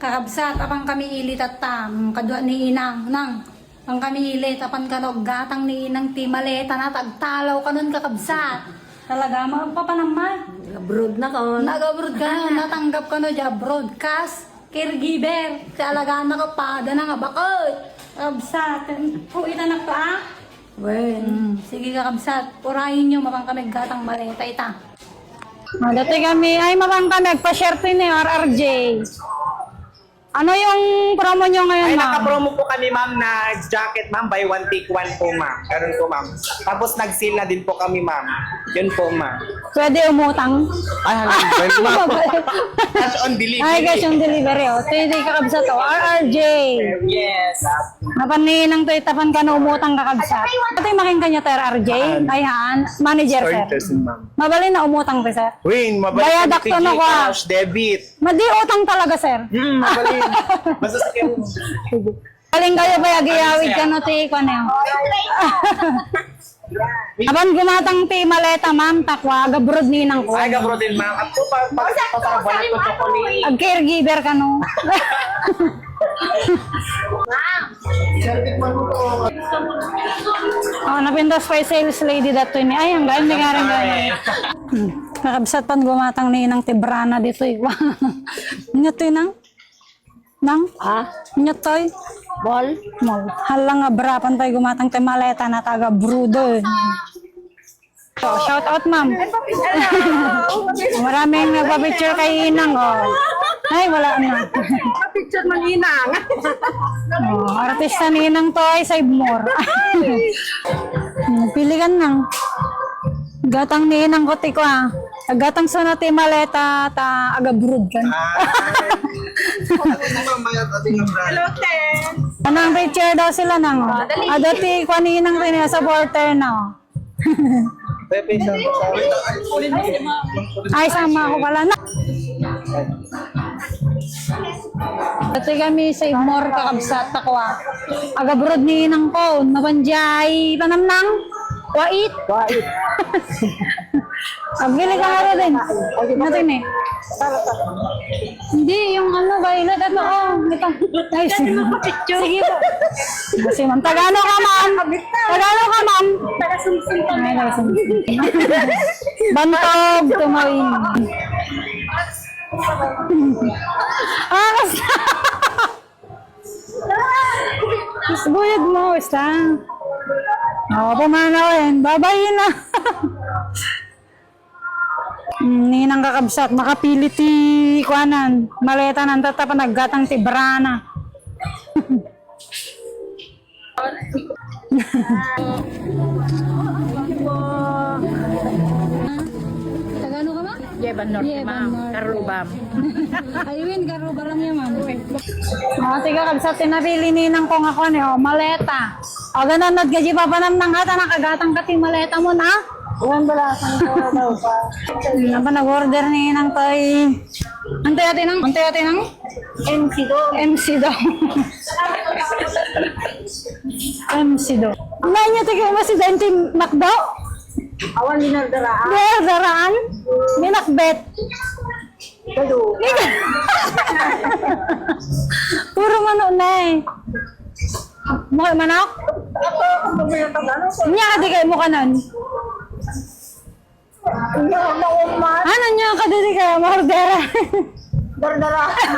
Kakabsat, apang kami ilit at kadwa ni inang, nang, ang kami ilit, apan kanog, gatang ni inang timaleta na, tagtalaw ka nun kakabsat. Talaga, magpapanaman. Abroad na ka. Nag-abroad ka na, natanggap ka na dyan, broadcast, caregiver, talaga na ka pa, na nga bakoy. Kakabsat, puwitan na ka, ah? Well, Sige kakabsat, purahin nyo, mapang kami gatang maleta, ita. Dati kami, ay mapang kami, nagpa-share ni RRJ. Ano yung promo nyo ngayon, Ay, ma'am? naka-promo po kami, ma'am, na jacket, ma'am, buy one, take one po, ma'am. Ganun po, ma'am. Tapos nag-sale na din po kami, ma'am. Yun po, ma'am. Pwede umutang? Ay, well, ma'am. Cash on delivery. Ay, guys, yung delivery, oh. Ito yung kakabsat, oh. RRJ. Yes. Napaninang to, itapan ka na umutang kakabsat. Ito yung making kanya, sir, RJ. Ay, han. Manager, sir. ma'am. Mabalin na umutang, sir. Win, mabalik Bayadak to na ko, ah. cash, debit. Madi utang talaga, sir. Mabalik. Basta sa kayo. Galing kayo ba, yagiyawid ka no, ti, ko na yun. Aban gumatang ti maleta, ma'am, takwa, gabrod ninang ko. Ay, gabro din, ma'am. At po, pagkabalat ko sa kuli. Ag caregiver ka no. Oh, napindas pa yung sales lady dato ni. Ay, ang galing, may garing galing. Kakabsat pan gumatang ninang tibrana dito. Inyo to nang? Nang? Inyo to ball. Mall. Halang nga brapan tayo gumatang timaleta na taga Brudo. Oh, shout out, ma'am. Maraming nagpa-picture kay Inang, oh. Ay, wala na. Picture ng inang. Oh, artista ni Inang to ay save more. Piligan nang. Gatang ni Inang ko tiko, ah. Gatang sunod timaleta ta aga brood kan. Hello, Ten. Anong picture daw sila nang? Adati ko ni Inang rin sa supporter na. Pepe, sa Ay, sama ako pala na. Dati kami sa Imor kakabsat ako, ah. Aga brood ni Inang ko. Nabanjay panamnang. Wait. Bili ka nga rin. Natin eh. Hindi, yung ano, violet. Ito, oh. Ito. Ay, sige po. Kasi ma'am. Tagano ka, ma'am. Tagano ka, ma'am. Ay, taga-sumsum. Bantog, tumawin. Kasi. Buyod mo, basta. Oo, pumanawin. Babayin na. Ninang kakabsat, makapili ti kuanan. Maleta ng tatapan, naggatang ti brana. Tagano ka ba? Yeban Norte, ma'am. Karubam. Ayun, karuba lang yan, ma'am. Tiga kabsat, tinapili ninang kong ako niyo, maleta. O, ganun, gaji pa pa ng hata, nakagatang ka ti maleta mo na. Iwan balasan ko daw pa. Ano ba nag-order ni Inang tay? Antay natin ang? Antay natin ang? MC do. MC daw. MC daw. Nanya tigay mo si Dante Macdo? Awan dinardaraan. Daraan? Minakbet. Kado. Puro manok na eh. Mukha manok? Ako, kung magano ko. Nya ka di kayo mo kanon? Hindi ako mauman. Ano nya ka di kayo ma-ordera? Dardaraan.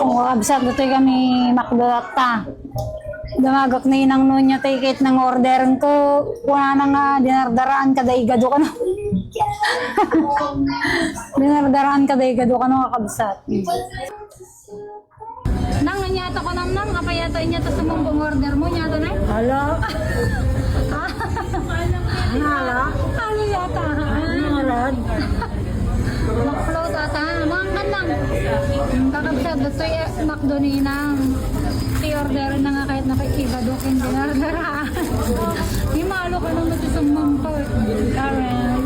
Oo, absat dito kami makdota. Dumagok na inang nunya ticket ng orderan ko. Kuna na nga, dinardaraan ka daigado ka na. Dinardaraan ka daigado ka na kakabsat. Nang nanyata ko nang kapayata niya ta sa mong order mo niya to na? Hala. Hala. Ano yata? Hala. Float ata. Mga kanang. Kakabsat dito yung makdo ni nang. I-order na nga kahit nakikibadokin dinardaraan. Himalo ka nung natisumang ko. Karen.